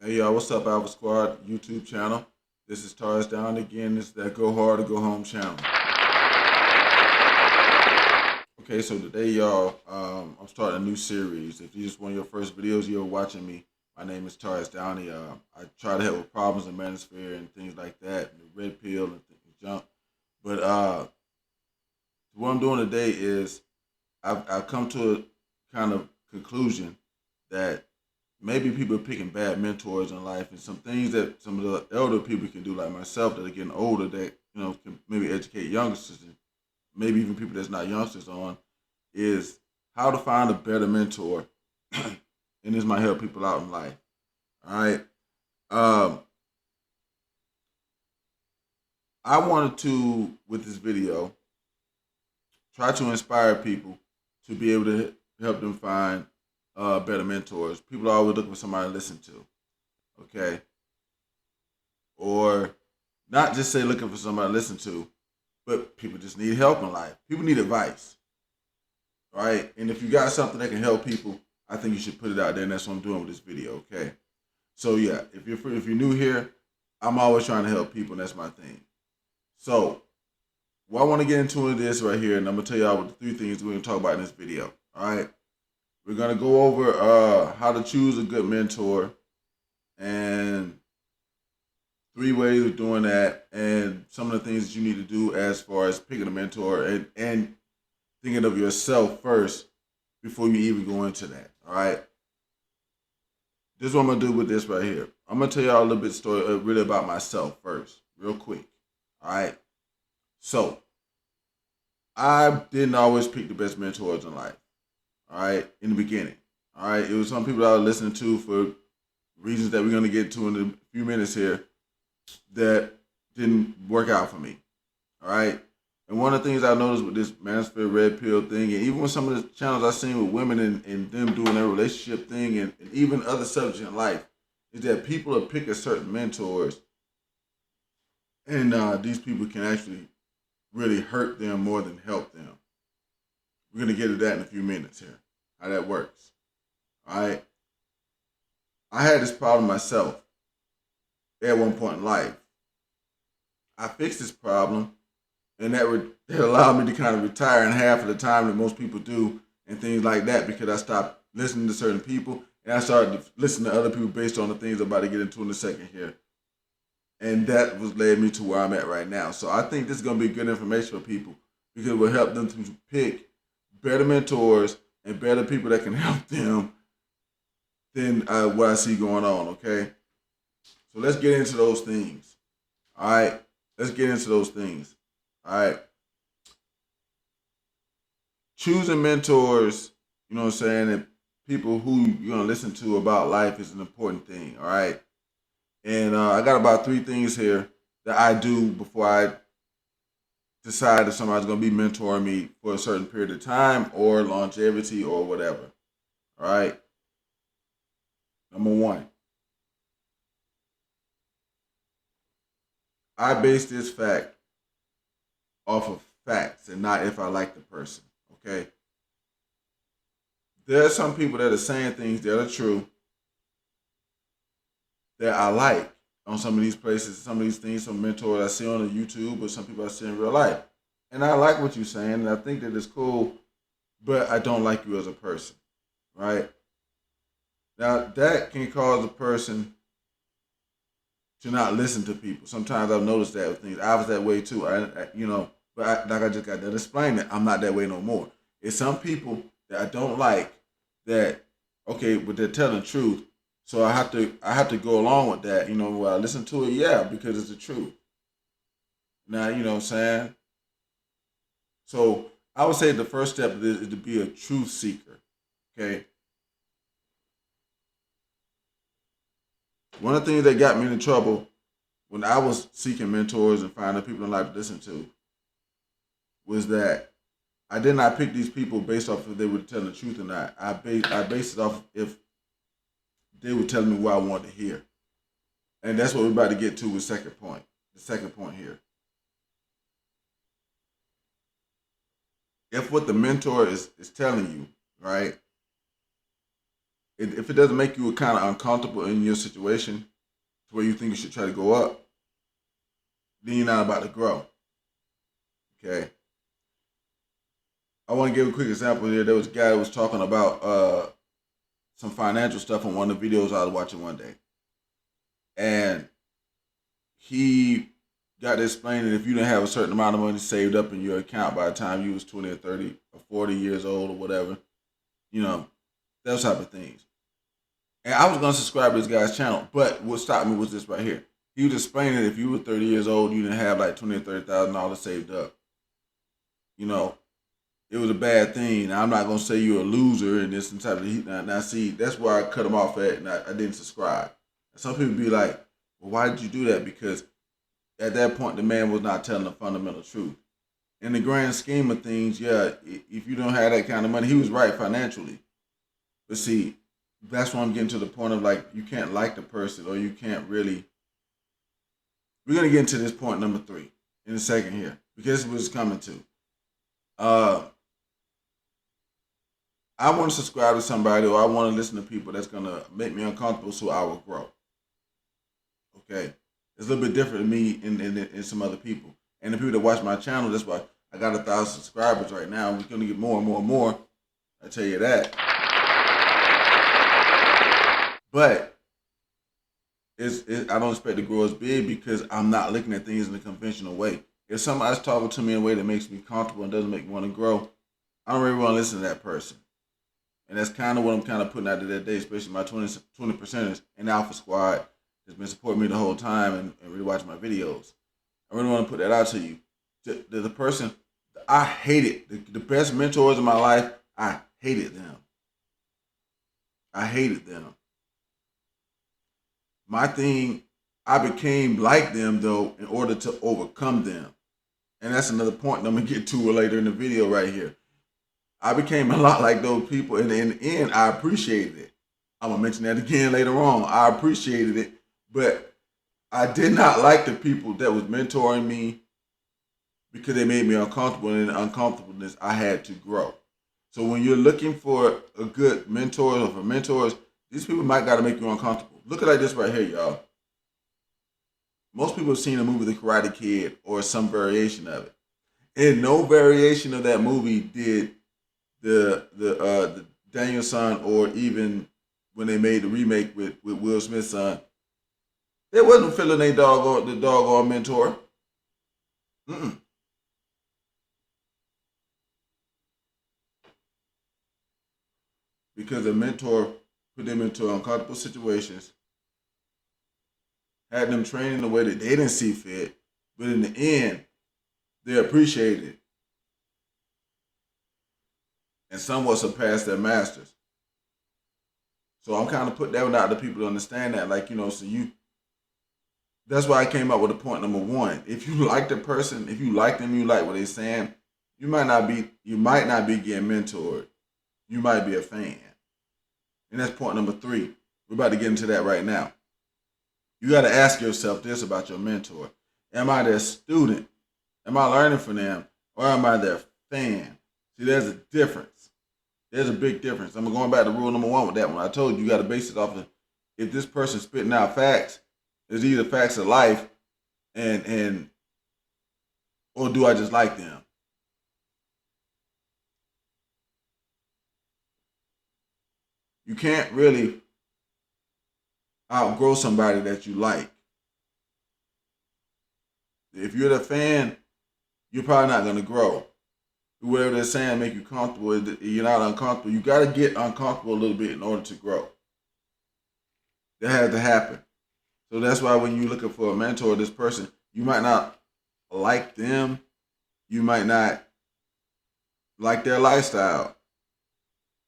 Hey y'all, what's up, Alpha Squad YouTube channel? This is Tars Down again. This is that Go Hard or Go Home channel. Okay, so today, y'all, I'm starting a new series. If this is one of your first videos you're watching me, my name is Tars Downey. I try to help with problems in manosphere and things like that, the red pill and junk. But what I'm doing today is I've come to a kind of conclusion that maybe people are picking bad mentors in life, and some things that some of the elder people can do, like myself, that are getting older, that can maybe educate youngsters, and maybe even people that's not youngsters on, is how to find a better mentor, and this might help people out in life. All right. Um, I wanted to, with this video, try to inspire people to be able to help them find better mentors. People are always looking for somebody to listen to. Okay. Or not just say looking for somebody to listen to, but people just need help in life. People need advice, right? And if you got something that can help people, I think you should put it out there, and that's what I'm doing with this video. Okay, so yeah, if you're new here, I'm always trying to help people, and that's my thing. So what I want to get into is this right here, and I'm gonna tell y'all what the 3 things we're gonna talk about in this video. All right, we're gonna go over how to choose a good mentor and 3 ways of doing that, and some of the things that you need to do as far as picking a mentor and thinking of yourself first before you even go into that. All right. This is what I'm gonna do with this right here. I'm gonna tell y'all a little bit story, really about myself first, real quick. All right. So I didn't always pick the best mentors in life. All right, in the beginning. All right, it was some people I was listening to for reasons that we're gonna get to in a few minutes here that didn't work out for me. All right. And one of the things I noticed with this manosphere red pill thing, and even with some of the channels I've seen with women and them doing their relationship thing, and even other subjects in life, is that people are picking certain mentors, and these people can actually really hurt them more than help them. We're going to get to that in a few minutes here, how that works. All right. I had this problem myself at one point in life. I fixed this problem, and that allowed me to kind of retire in half of the time that most people do, and things like that, because I stopped listening to certain people and I started to listen to other people based on the things I'm about to get into in a second here, and that was led me to where I'm at right now. So I think this is going to be good information for people, because it will help them to pick better mentors and better people that can help them than what I see going on. Okay, so let's get into those things. All right, let's get into those things. All right. Choosing mentors, you know what I'm saying, and people who you're gonna listen to about life is an important thing. All right. And I got about 3 things here that I do before I decide if somebody's gonna be mentoring me for a certain period of time or longevity or whatever. All right. Number one, I base this fact off of facts and not if I like the person. Okay. There are some people that are saying things that are true that I like on some of these places, some of these things, some mentors I see on the YouTube, or some people I see in real life. And I like what you're saying, and I think that it's cool, but I don't like you as a person, right? Now, that can cause a person to not listen to people. Sometimes I've noticed that with things. I was that way too. Like I just got to explain that I'm not that way no more. It's some people that I don't like that, okay, but they're telling the truth. So I have to go along with that. When I listen to it, yeah, because it's the truth. Now, you know what I'm saying? So I would say the first step is to be a truth seeker. Okay. One of the things that got me into trouble when I was seeking mentors and finding people in life to listen to was that I did not pick these people based off if they were telling the truth or not. I based it off if they were telling me what I wanted to hear. And that's what we're about to get to with second point. The second point here. If what the mentor is telling you, right, if it doesn't make you kind of uncomfortable in your situation to where you think you should try to go up, then you're not about to grow. Okay. I want to give a quick example here. There was a guy that was talking about some financial stuff on one of the videos I was watching one day. And he got to explain that if you didn't have a certain amount of money saved up in your account by the time you was 20 or 30 or 40 years old or whatever, those type of things. And I was going to subscribe to this guy's channel, but what stopped me was this right here. He was explaining that if you were 30 years old, you didn't have like $20,000 or $30,000 saved up. It was a bad thing. Now, I'm not going to say you're a loser and this and type of heat. Now, see, that's where I cut him off at, and I didn't subscribe. And some people be like, well, why did you do that? Because at that point, the man was not telling the fundamental truth. In the grand scheme of things, yeah, if you don't have that kind of money, he was right financially. But see, that's why I'm getting to the point of like, you can't like the person, or you can't really. We're going to get into this point number 3 in a second here, because this is what it's coming to. I want to subscribe to somebody, or I want to listen to people that's going to make me uncomfortable so I will grow. Okay? It's a little bit different than me and some other people. And the people that watch my channel, that's why I got 1,000 subscribers right now. We're going to get more and more and more. I tell you that. But I don't expect to grow as big because I'm not looking at things in a conventional way. If somebody's talking to me in a way that makes me comfortable and doesn't make me want to grow, I don't really want to listen to that person. And that's kind of what I'm kind of putting out there that day, especially my 20%ers and Alpha Squad that's been supporting me the whole time and really watching my videos. I really want to put that out to you. The person, I hated, the best mentors in my life, I hated them. I hated them. My thing, I became like them, though, in order to overcome them. And that's another point that I'm going to get to later in the video right here. I became a lot like those people, and in the end, I appreciated it. I'm going to mention that again later on. I appreciated it, but I did not like the people that was mentoring me because they made me uncomfortable, and in the uncomfortableness, I had to grow. So when you're looking for a good mentor or for mentors, these people might got to make you uncomfortable. Look at like this right here, y'all. Most people have seen the movie The Karate Kid or some variation of it. And no variation of that movie did the Daniel son, or even when they made the remake with Will Smith's son, they wasn't feeling the doggone mentor. Because the mentor put them into uncomfortable situations, had them trained in the way that they didn't see fit, but in the end, they appreciated it and somewhat surpassed their masters. So I'm kind of putting that one out to people to understand that, like, that's why I came up with a point number 1. If you like the person, if you like them, you like what they're saying, you might not be getting mentored. You might be a fan. And that's point number 3. We're about to get into that right now. You got to ask yourself this about your mentor. Am I their student? Am I learning from them? Or am I their fan? See, there's a difference. There's a big difference. I'm going back to rule number 1 with that one. I told you got to base it off of if this person's spitting out facts, it's either facts of life and or do I just like them? You can't really outgrow somebody that you like. If you're the fan, you're probably not going to grow. Whatever they're saying make you comfortable, you're not uncomfortable. You got to get uncomfortable a little bit in order to grow. That has to happen. So that's why when you're looking for a mentor, this person, you might not like them. You might not like their lifestyle.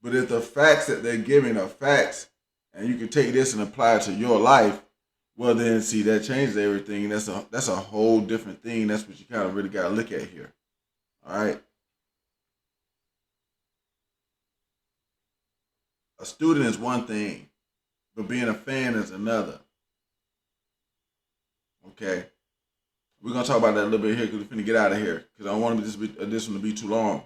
But if the facts that they're giving are facts, and you can take this and apply it to your life, well then, see, that changes everything. That's a whole different thing. That's what you kind of really got to look at here. All right? A student is one thing, but being a fan is another. Okay? We're going to talk about that a little bit here because we're finna get out of here because I don't want this one to be too long.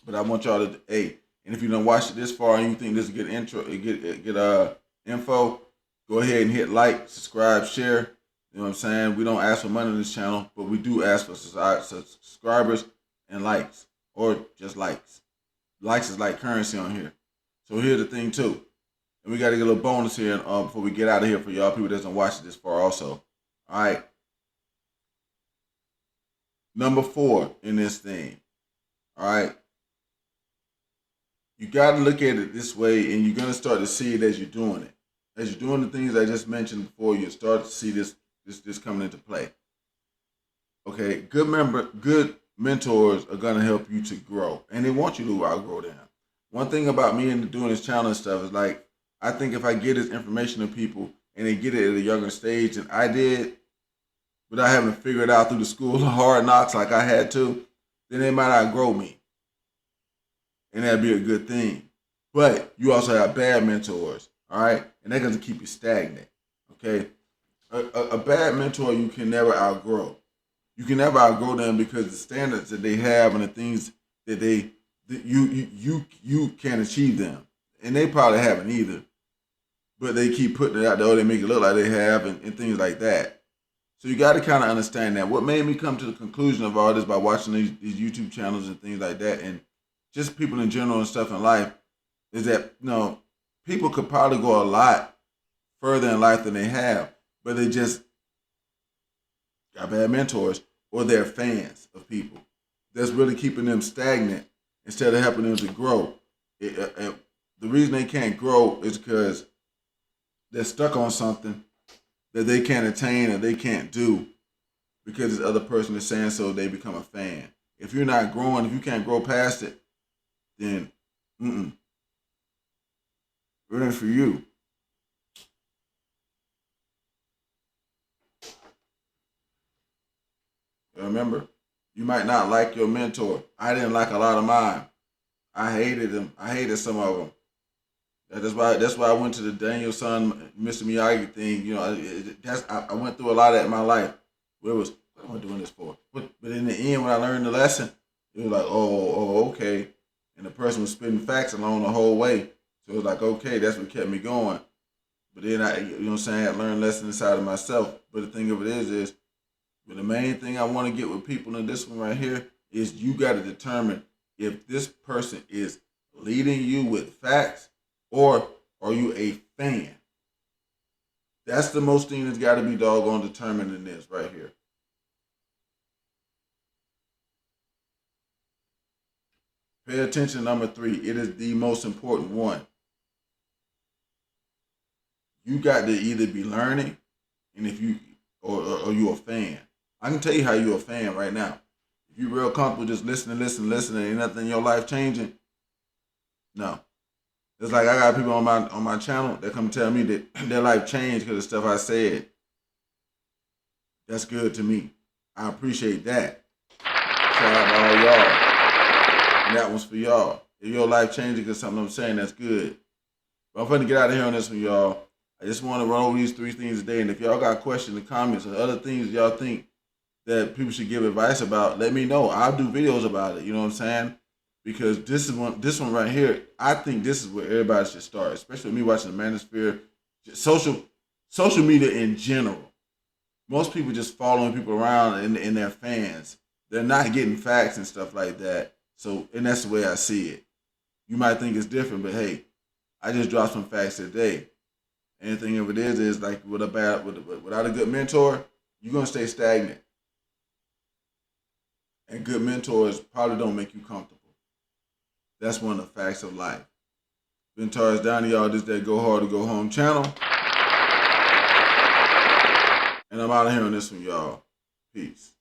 But I want y'all to, And if you don't watch it this far and you think this is a good intro, get info, go ahead and hit like, subscribe, share. You know what I'm saying? We don't ask for money on this channel, but we do ask for subscribers and likes, or just likes. Likes is like currency on here. So here's the thing too. And we got to get a little bonus here before we get out of here for y'all people that doesn't watch it this far also. All right. Number 4 in this thing. All right. You got to look at it this way, and you're going to start to see it as you're doing it. As you're doing the things I just mentioned before, you start to see this coming into play. Okay, good mentors are going to help you to grow, and they want you to outgrow them. One thing about me and doing this channel and stuff is, like, I think if I get this information to people and they get it at a younger stage than I did, without having to figure it out through the school of hard knocks like I had to, then they might outgrow me. And that'd be a good thing. But you also have bad mentors, all right? And they're going to keep you stagnant, okay? A bad mentor you can never outgrow. You can never outgrow them because the standards that they have and the things that you can't achieve them. And they probably haven't either. But they keep putting it out there, or they make it look like they have, and things like that. So you got to kind of understand that. What made me come to the conclusion of all this by watching these YouTube channels and things like that, and just people in general and stuff in life, is that, you know, people could probably go a lot further in life than they have, but they just got bad mentors, or they're fans of people that's really keeping them stagnant instead of helping them to grow. The reason they can't grow is because they're stuck on something that they can't attain or they can't do because this other person is saying so. They become a fan. If you're not growing, if you can't grow past it, then it ain't for you. Remember, you might not like your mentor. I didn't like a lot of mine. I hated them. I hated some of them. That's why I went to the Daniel Son, Mr. Miyagi thing. You know, I went through a lot of that in my life. Where it was, what am I doing this for? But in the end, when I learned the lesson, it was like, oh, okay. And the person was spitting facts along the whole way. So it was like, okay, that's what kept me going. But then you know what I'm saying, I learned lessons inside of myself. But the thing of it is, but the main thing I want to get with people in this one right here is you got to determine if this person is leading you with facts or are you a fan. That's the most thing that's got to be doggone determined in this right here. Pay attention, number 3. It is the most important one. You got to either be learning, and if you or you a fan. I can tell you how you're a fan right now. If you're real comfortable just listening, ain't nothing in your life changing, no. It's like I got people on my channel that come tell me that their life changed because of stuff I said. That's good to me. I appreciate that. Shout out to all y'all. And that one's for y'all. If your life changing because something I'm saying, that's good. But I'm going to get out of here on this one, y'all. I just want to run over these 3 things today. And if y'all got questions and comments or other things y'all think that people should give advice about, let me know. I'll do videos about it. You know what I'm saying? Because this one right here, I think this is where everybody should start, especially me watching the Manosphere, social media in general. Most people just following people around and they're fans. They're not getting facts and stuff like that. So, and that's the way I see it. You might think it's different, but hey, I just dropped some facts today. Anything of it is like without a good mentor, you're gonna stay stagnant. And good mentors probably don't make you comfortable. That's one of the facts of life. Mentors down to y'all. This is that Go Hard or Go Home channel. And I'm out of here on this one, y'all. Peace.